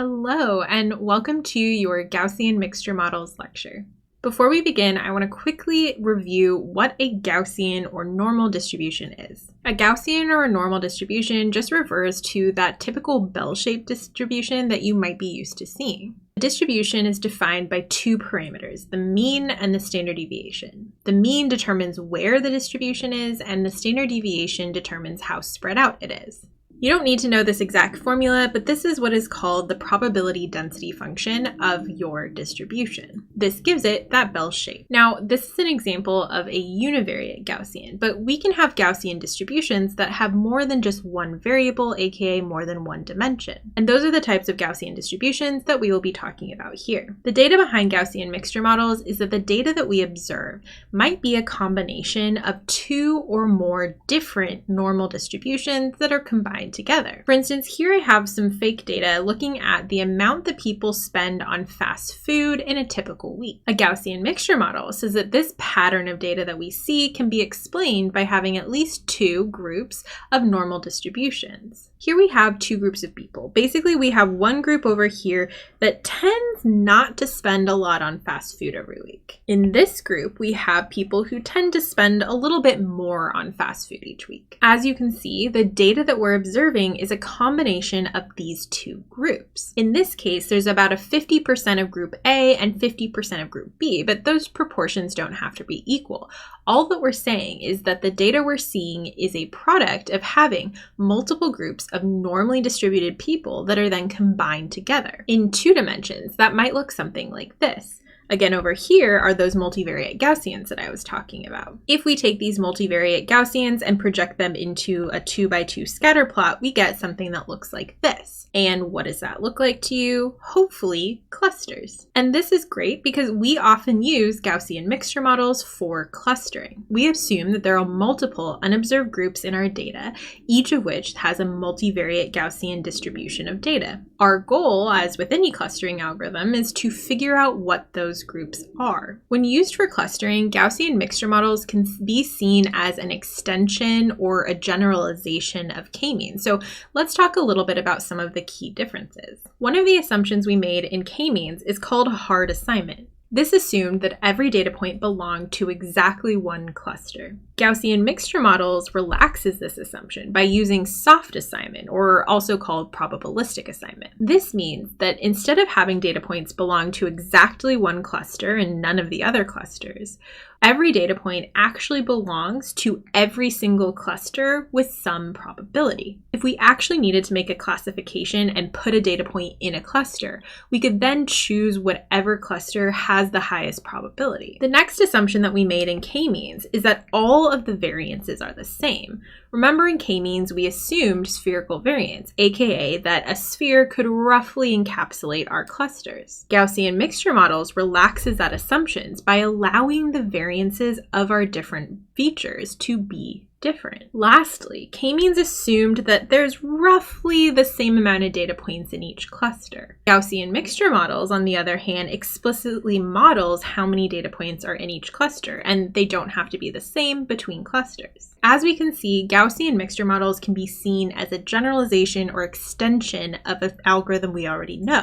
Hello, and welcome to your Gaussian mixture models lecture. Before we begin, I want to quickly review what a Gaussian or normal distribution is. A Gaussian or a normal distribution just refers to that typical bell-shaped distribution that you might be used to seeing. The distribution is defined by two parameters, the mean and the standard deviation. The mean determines where the distribution is, and the standard deviation determines how spread out it is. You don't need to know this exact formula, but this is what is called the probability density function of your distribution. This gives it that bell shape. Now, this is an example of a univariate Gaussian, but we can have Gaussian distributions that have more than just one variable, aka more than one dimension. And those are the types of Gaussian distributions that we will be talking about here. The data behind Gaussian mixture models is that the data that we observe might be a combination of two or more different normal distributions that are combined together. For instance, here I have some fake data looking at the amount that people spend on fast food in a typical week. A Gaussian mixture model says that this pattern of data that we see can be explained by having at least two groups of normal distributions. Here we have two groups of people. Basically, we have one group over here that tends not to spend a lot on fast food every week. In this group, we have people who tend to spend a little bit more on fast food each week. As you can see, the data that we're observing is a combination of these two groups. In this case, there's about a 50% of group A and 50% of group B, but those proportions don't have to be equal. All that we're saying is that the data we're seeing is a product of having multiple groups of normally distributed people that are then combined together. In two dimensions, that might look something like this. Again, over here are those multivariate Gaussians that I was talking about. If we take these multivariate Gaussians and project them into a 2x2 scatter plot, we get something that looks like this. And what does that look like to you? Hopefully, clusters. And this is great because we often use Gaussian mixture models for clustering. We assume that there are multiple unobserved groups in our data, each of which has a multivariate Gaussian distribution of data. Our goal, as with any clustering algorithm, is to figure out what those groups are. When used for clustering, Gaussian mixture models can be seen as an extension or a generalization of k-means. So let's talk a little bit about some of the key differences. One of the assumptions we made in k-means is called a hard assignment. This assumed that every data point belonged to exactly one cluster. Gaussian mixture models relaxes this assumption by using soft assignment, or also called probabilistic assignment. This means that instead of having data points belong to exactly one cluster and none of the other clusters, every data point actually belongs to every single cluster with some probability. If we actually needed to make a classification and put a data point in a cluster, we could then choose whatever cluster has the highest probability. The next assumption that we made in k-means is that all of the variances are the same. Remember, in k-means, we assumed spherical variance, aka that a sphere could roughly encapsulate our clusters. Gaussian mixture models relaxes that assumptions by allowing the variances of our different features to be different. Lastly, k-means assumed that there's roughly the same amount of data points in each cluster. Gaussian mixture models, on the other hand, explicitly models how many data points are in each cluster, and they don't have to be the same between clusters. As we can see, Gaussian mixture models can be seen as a generalization or extension of an algorithm we already know,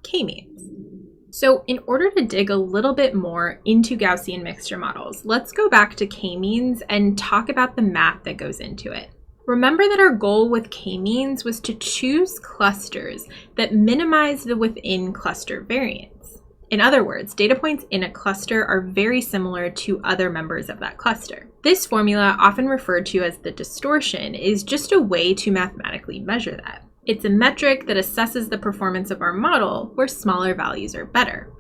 k-means. So in order to dig a little bit more into Gaussian mixture models, let's go back to k-means and talk about the math that goes into it. Remember that our goal with k-means was to choose clusters that minimize the within cluster variance. In other words, data points in a cluster are very similar to other members of that cluster. This formula, often referred to as the distortion, is just a way to mathematically measure that. It's a metric that assesses the performance of our model where smaller values are better.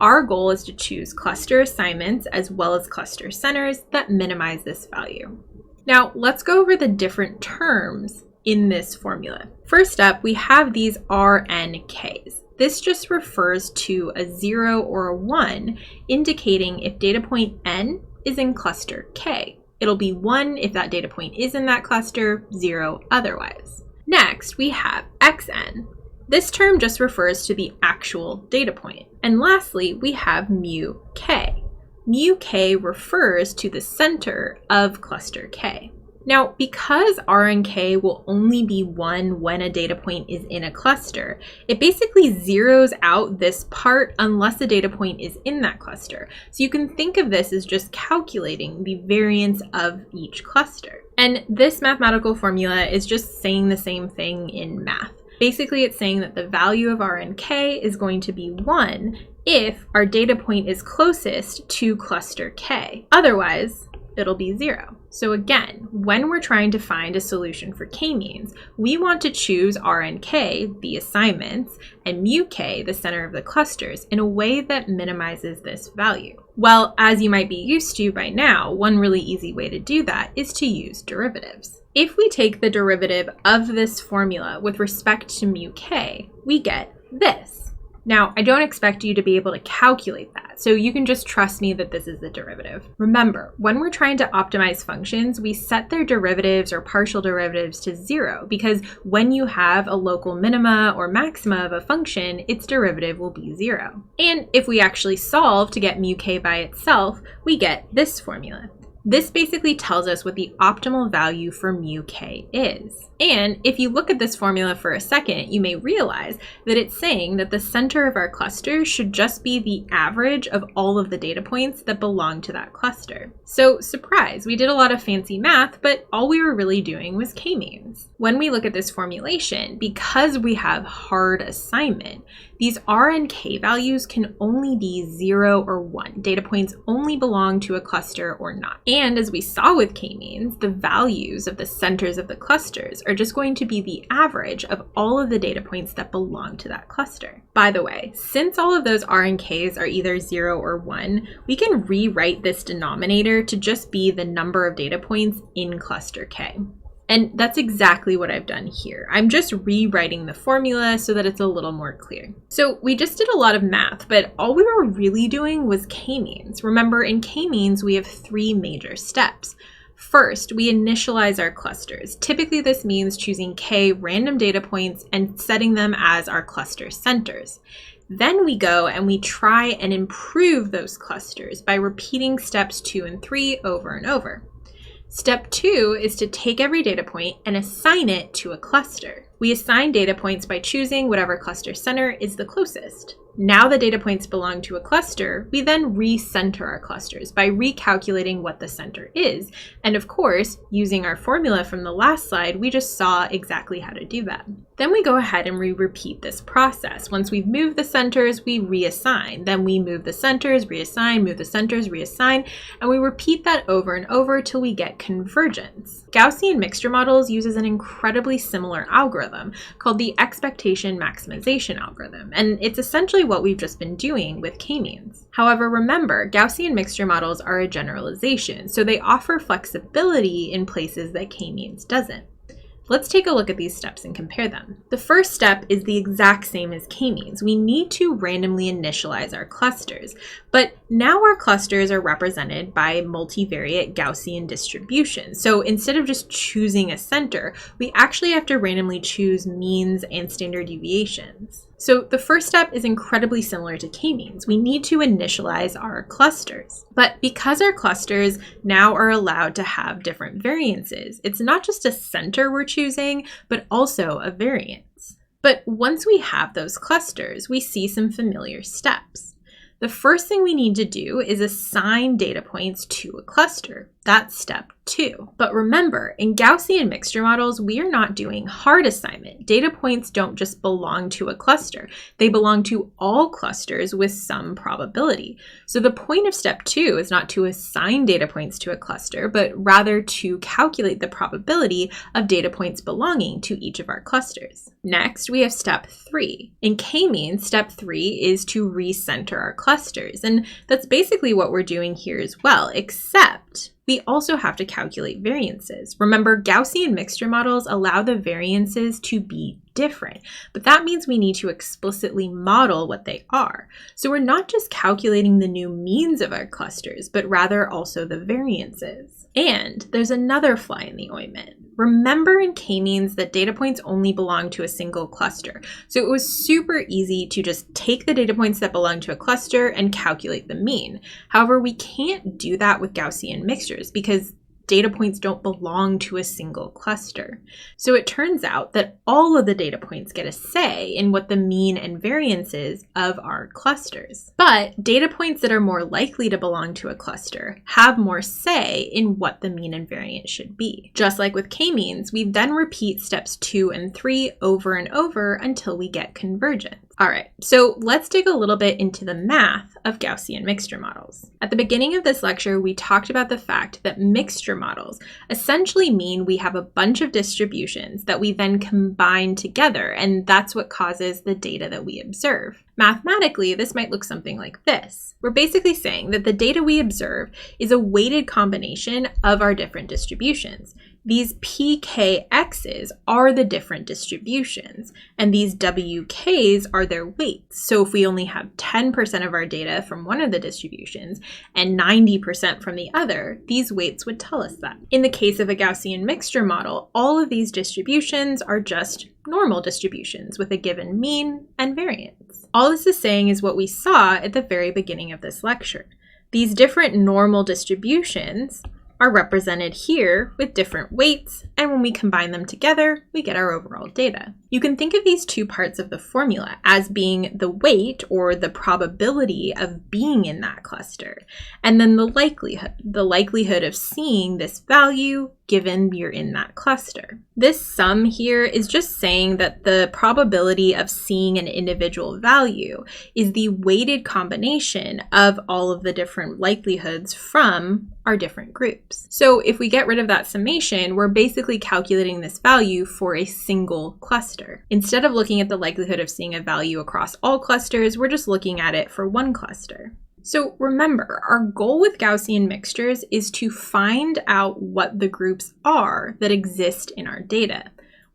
Our goal is to choose cluster assignments as well as cluster centers that minimize this value. Now, let's go over the different terms in this formula. First up, we have these RNKs. This just refers to a 0 or a 1, indicating if data point N is in cluster K. It'll be 1 if that data point is in that cluster, 0 otherwise. Next, we have xn. This term just refers to the actual data point. And lastly, we have mu k. Mu k refers to the center of cluster K. Now, because R and K will only be 1 when a data point is in a cluster, it basically zeroes out this part unless a data point is in that cluster. So you can think of this as just calculating the variance of each cluster. And this mathematical formula is just saying the same thing in math. Basically, it's saying that the value of R and K is going to be 1 if our data point is closest to cluster K. Otherwise, it'll be 0. So again, when we're trying to find a solution for k-means, we want to choose R and K, the assignments, and mu K, the center of the clusters, in a way that minimizes this value. Well, as you might be used to by now, one really easy way to do that is to use derivatives. If we take the derivative of this formula with respect to mu K, we get this. Now, I don't expect you to be able to calculate that, so you can just trust me that this is the derivative. Remember, when we're trying to optimize functions, we set their derivatives or partial derivatives to 0, because when you have a local minima or maxima of a function, its derivative will be 0. And if we actually solve to get mu K by itself, we get this formula. This basically tells us what the optimal value for mu K is. And if you look at this formula for a second, you may realize that it's saying that the center of our cluster should just be the average of all of the data points that belong to that cluster. So surprise, we did a lot of fancy math, but all we were really doing was k-means. When we look at this formulation, because we have hard assignment, these R and K values can only be 0 or 1. Data points only belong to a cluster or not. And as we saw with k-means, the values of the centers of the clusters are just going to be the average of all of the data points that belong to that cluster. By the way, since all of those R and Ks are either 0 or 1, we can rewrite this denominator to just be the number of data points in cluster K. And that's exactly what I've done here. I'm just rewriting the formula so that it's a little more clear. So we just did a lot of math, but all we were really doing was k-means. Remember, in k-means, we have 3 major steps. First, we initialize our clusters. Typically, this means choosing k random data points and setting them as our cluster centers. Then we go and we try and improve those clusters by repeating steps 2 and 3 over and over. Step 2 is to take every data point and assign it to a cluster. We assign data points by choosing whatever cluster center is the closest. Now the data points belong to a cluster, we then recenter our clusters by recalculating what the center is. And of course, using our formula from the last slide, we just saw exactly how to do that. Then we go ahead and we repeat this process. Once we've moved the centers, we reassign. Then we move the centers, reassign, move the centers, reassign, and we repeat that over and over till we get convergence. Gaussian mixture models uses an incredibly similar algorithm called the Expectation-Maximization algorithm, and it's essentially what we've just been doing with k-means. However, remember, Gaussian mixture models are a generalization, so they offer flexibility in places that k-means doesn't. Let's take a look at these steps and compare them. The first step is the exact same as k-means. We need to randomly initialize our clusters, but now our clusters are represented by multivariate Gaussian distributions. So instead of just choosing a center, we actually have to randomly choose means and standard deviations. So the first step is incredibly similar to k-means. We need to initialize our clusters. But because our clusters now are allowed to have different variances, it's not just a center we're choosing, but also a variance. But once we have those clusters, we see some familiar steps. The first thing we need to do is assign data points to a cluster. That's step 2. But remember, in Gaussian mixture models, we are not doing hard assignment. Data points don't just belong to a cluster. They belong to all clusters with some probability. So the point of step 2 is not to assign data points to a cluster, but rather to calculate the probability of data points belonging to each of our clusters. Next, we have step 3. In k-means, step 3 is to recenter our clusters. And that's basically what we're doing here as well, except we also have to calculate variances. Remember, Gaussian mixture models allow the variances to be different, but that means we need to explicitly model what they are. So we're not just calculating the new means of our clusters, but rather also the variances. And there's another fly in the ointment. Remember in k-means that data points only belong to a single cluster. So it was super easy to just take the data points that belong to a cluster and calculate the mean. However, we can't do that with Gaussian mixtures because data points don't belong to a single cluster. So it turns out that all of the data points get a say in what the mean and variance is of our clusters. But data points that are more likely to belong to a cluster have more say in what the mean and variance should be. Just like with k-means, we then repeat steps 2 and 3 over and over until we get convergence. All right, so let's dig a little bit into the math of Gaussian mixture models. At the beginning of this lecture, we talked about the fact that mixture models essentially mean we have a bunch of distributions that we then combine together, and that's what causes the data that we observe. Mathematically, this might look something like this. We're basically saying that the data we observe is a weighted combination of our different distributions. These pkx's are the different distributions, and these wk's are their weights. So if we only have 10% of our data from one of the distributions and 90% from the other, these weights would tell us that. In the case of a Gaussian mixture model, all of these distributions are just normal distributions with a given mean and variance. All this is saying is what we saw at the very beginning of this lecture. These different normal distributions are represented here with different weights, and when we combine them together, we get our overall data. You can think of these two parts of the formula as being the weight, or the probability of being in that cluster, and then the likelihood of seeing this value given you're in that cluster. This sum here is just saying that the probability of seeing an individual value is the weighted combination of all of the different likelihoods from our different groups. So if we get rid of that summation, we're basically calculating this value for a single cluster. Instead of looking at the likelihood of seeing a value across all clusters, we're just looking at it for one cluster. So remember, our goal with Gaussian mixtures is to find out what the groups are that exist in our data.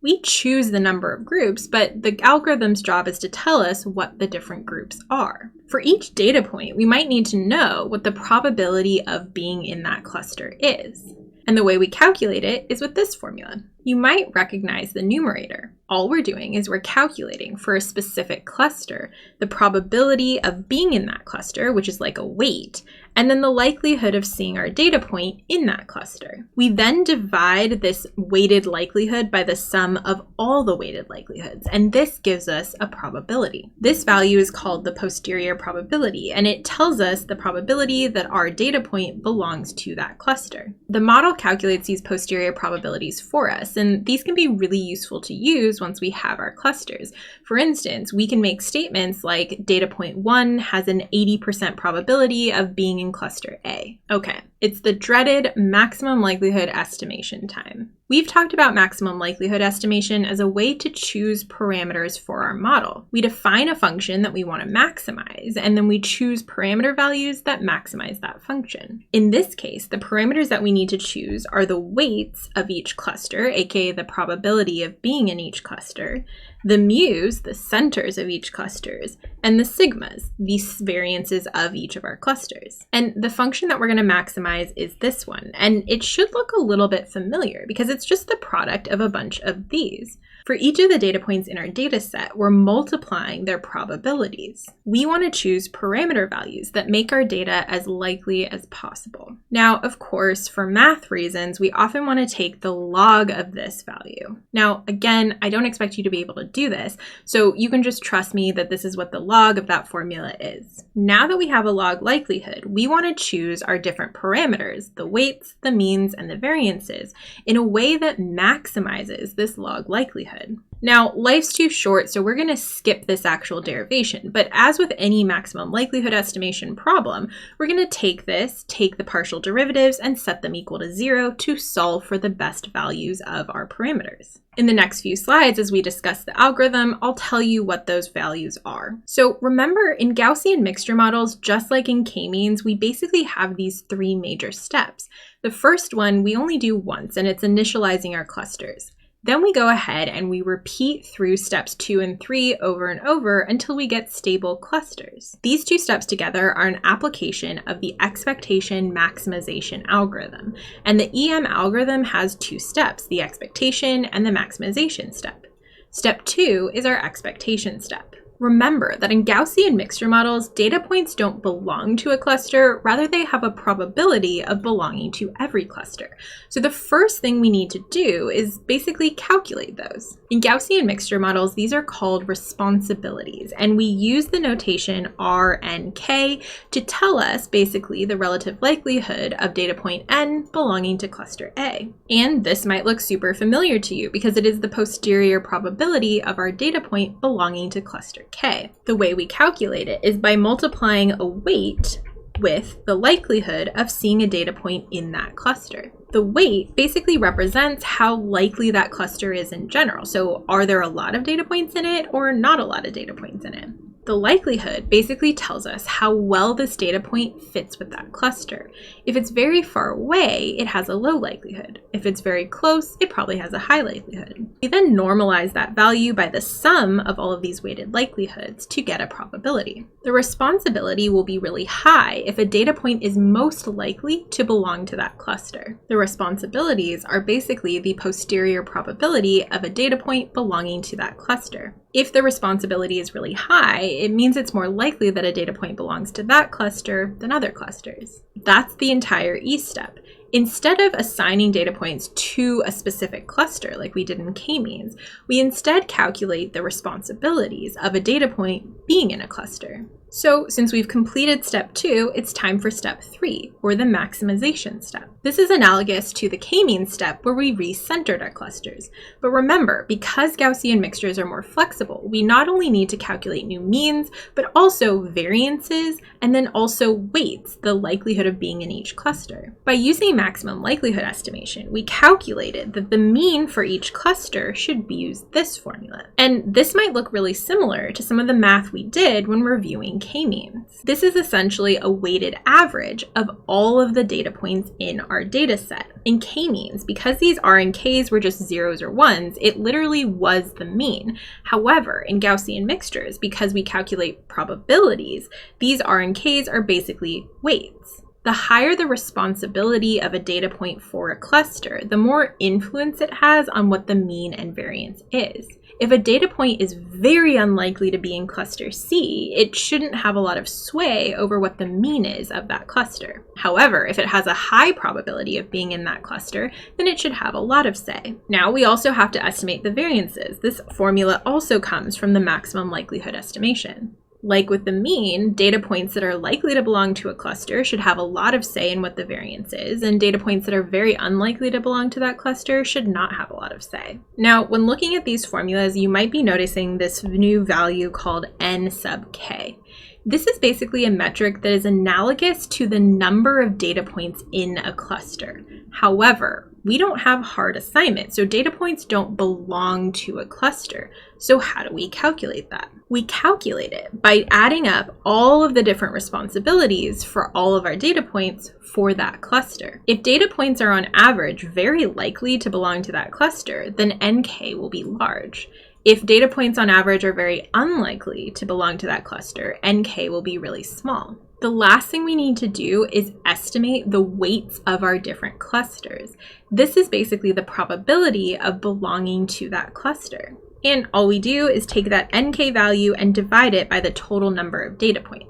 We choose the number of groups, but the algorithm's job is to tell us what the different groups are. For each data point, we might need to know what the probability of being in that cluster is. And the way we calculate it is with this formula. You might recognize the numerator. All we're doing is we're calculating for a specific cluster the probability of being in that cluster, which is like a weight, and then the likelihood of seeing our data point in that cluster. We then divide this weighted likelihood by the sum of all the weighted likelihoods, and this gives us a probability. This value is called the posterior probability, and it tells us the probability that our data point belongs to that cluster. The model calculates these posterior probabilities for us, and these can be really useful to use once we have our clusters. For instance, we can make statements like data point 1 has an 80% probability of being in cluster A. Okay, it's the dreaded maximum likelihood estimation time. We've talked about maximum likelihood estimation as a way to choose parameters for our model. We define a function that we want to maximize, and then we choose parameter values that maximize that function. In this case, the parameters that we need to choose are the weights of each cluster, aka the probability of being in each cluster, the mu's, the centers of each clusters, and the sigmas, the variances of each of our clusters. And the function that we're going to maximize is this one, and it should look a little bit familiar because it's just the product of a bunch of these. For each of the data points in our data set, we're multiplying their probabilities. We want to choose parameter values that make our data as likely as possible. Now, of course, for math reasons, we often want to take the log of this value. Now, again, I don't expect you to be able to do this, so you can just trust me that this is what the log of that formula is. Now that we have a log likelihood, we want to choose our different parameters, the weights, the means, and the variances, in a way that maximizes this log likelihood. Now, life's too short, so we're going to skip this actual derivation, but as with any maximum likelihood estimation problem, we're going to take the partial derivatives, and set them equal to 0 to solve for the best values of our parameters. In the next few slides, as we discuss the algorithm, I'll tell you what those values are. So remember, in Gaussian mixture models, just like in k-means, we basically have these three major steps. The first one we only do once, and it's initializing our clusters. Then we go ahead and we repeat through steps 2 and 3 over and over until we get stable clusters. These two steps together are an application of the expectation-maximization algorithm. And the EM algorithm has two steps, the expectation and the maximization step. Step 2 is our expectation step. Remember that in Gaussian mixture models, data points don't belong to a cluster, rather they have a probability of belonging to every cluster. So the first thing we need to do is basically calculate those. In Gaussian mixture models, these are called responsibilities, and we use the notation R, N, K to tell us basically the relative likelihood of data point N belonging to cluster A. And this might look super familiar to you because it is the posterior probability of our data point belonging to cluster K. The way we calculate it is by multiplying a weight with the likelihood of seeing a data point in that cluster. The weight basically represents how likely that cluster is in general. So are there a lot of data points in it or not a lot of data points in it? The likelihood basically tells us how well this data point fits with that cluster. If it's very far away, it has a low likelihood. If it's very close, it probably has a high likelihood. We then normalize that value by the sum of all of these weighted likelihoods to get a probability. The responsibility will be really high if a data point is most likely to belong to that cluster. The responsibilities are basically the posterior probability of a data point belonging to that cluster. If the responsibility is really high, it means it's more likely that a data point belongs to that cluster than other clusters. That's the entire E step. Instead of assigning data points to a specific cluster like we did in k-means, we instead calculate the responsibilities of a data point being in a cluster. So since we've completed step 2, it's time for step 3, or the maximization step. This is analogous to the k-means step where we recentered our clusters. But remember, because Gaussian mixtures are more flexible, we not only need to calculate new means, but also variances, and then also weights, the likelihood of being in each cluster. By using maximum likelihood estimation, we calculated that the mean for each cluster should use this formula. And this might look really similar to some of the math we did when reviewing k-means. This is essentially a weighted average of all of the data points in our data set. In k-means, because these R and Ks were just zeros or ones, it literally was the mean. However, in Gaussian mixtures, because we calculate probabilities, these R and Ks are basically weights. The higher the responsibility of a data point for a cluster, the more influence it has on what the mean and variance is. If a data point is very unlikely to be in cluster C, it shouldn't have a lot of sway over what the mean is of that cluster. However, if it has a high probability of being in that cluster, then it should have a lot of say. Now we also have to estimate the variances. This formula also comes from the maximum likelihood estimation. Like with the mean, data points that are likely to belong to a cluster should have a lot of say in what the variance is, and data points that are very unlikely to belong to that cluster should not have a lot of say. Now, when looking at these formulas, you might be noticing this new value called n sub k. This is basically a metric that is analogous to the number of data points in a cluster. However, we don't have hard assignment, so data points don't belong to a cluster. So how do we calculate that? We calculate it by adding up all of the different responsibilities for all of our data points for that cluster. If data points are on average very likely to belong to that cluster, then nk will be large. If data points on average are very unlikely to belong to that cluster, nk will be really small. The last thing we need to do is estimate the weights of our different clusters. This is basically the probability of belonging to that cluster. And all we do is take that nk value and divide it by the total number of data points.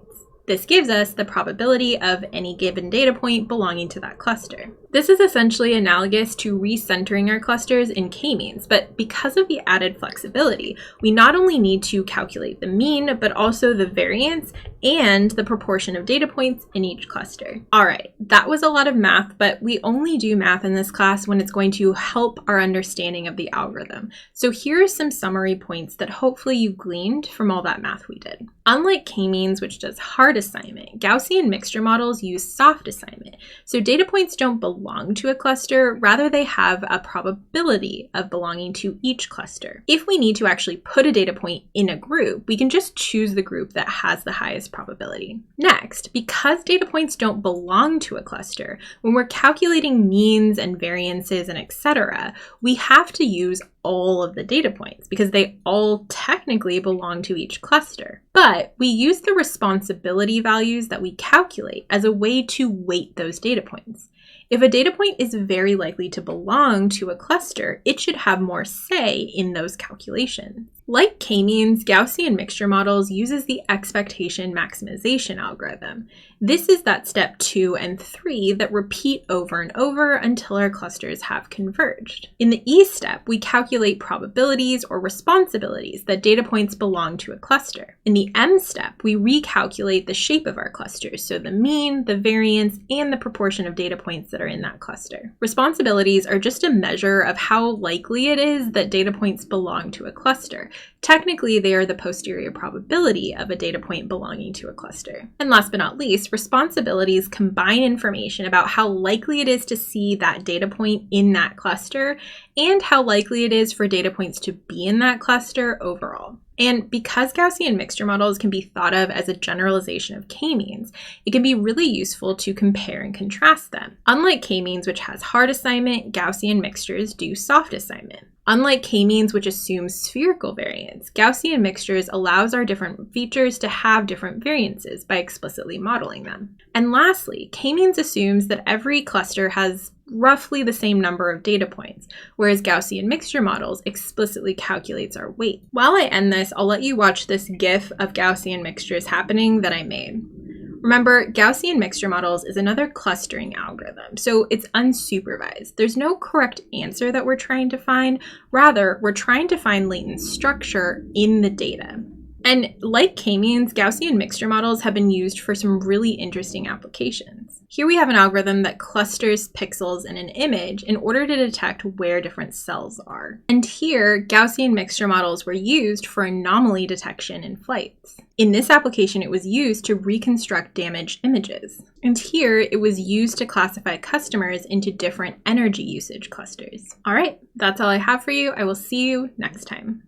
This gives us the probability of any given data point belonging to that cluster. This is essentially analogous to recentering our clusters in k-means, but because of the added flexibility, we not only need to calculate the mean, but also the variance and the proportion of data points in each cluster. All right, that was a lot of math, but we only do math in this class when it's going to help our understanding of the algorithm. So here are some summary points that hopefully you gleaned from all that math we did. Unlike k-means, which does hard assignment, Gaussian mixture models use soft assignment. So data points don't belong to a cluster, rather they have a probability of belonging to each cluster. If we need to actually put a data point in a group, we can just choose the group that has the highest probability. Next, because data points don't belong to a cluster, when we're calculating means and variances and etc., we have to use all of the data points because they all technically belong to each cluster. But we use the responsibility values that we calculate as a way to weight those data points. If a data point is very likely to belong to a cluster, it should have more say in those calculations. Like k-means, Gaussian mixture models uses the expectation-maximization algorithm. This is that step 2 and 3 that repeat over and over until our clusters have converged. In the E step, we calculate probabilities or responsibilities that data points belong to a cluster. In the M step, we recalculate the shape of our clusters, so the mean, the variance, and the proportion of data points that are in that cluster. Responsibilities are just a measure of how likely it is that data points belong to a cluster. Technically, they are the posterior probability of a data point belonging to a cluster. And last but not least, responsibilities combine information about how likely it is to see that data point in that cluster and how likely it is for data points to be in that cluster overall. And because Gaussian mixture models can be thought of as a generalization of k-means, it can be really useful to compare and contrast them. Unlike k-means, which has hard assignment, Gaussian mixtures do soft assignment. Unlike k-means, which assumes spherical variance, Gaussian mixtures allows our different features to have different variances by explicitly modeling them. And lastly, k-means assumes that every cluster has roughly the same number of data points, whereas Gaussian mixture models explicitly calculates our weight. While I end this, I'll let you watch this GIF of Gaussian mixtures happening that I made. Remember, Gaussian mixture models is another clustering algorithm, so it's unsupervised. There's no correct answer that we're trying to find. Rather, we're trying to find latent structure in the data. And like k-means, Gaussian mixture models have been used for some really interesting applications. Here we have an algorithm that clusters pixels in an image in order to detect where different cells are. And here, Gaussian mixture models were used for anomaly detection in flights. In this application, it was used to reconstruct damaged images. And here, it was used to classify customers into different energy usage clusters. All right, that's all I have for you. I will see you next time.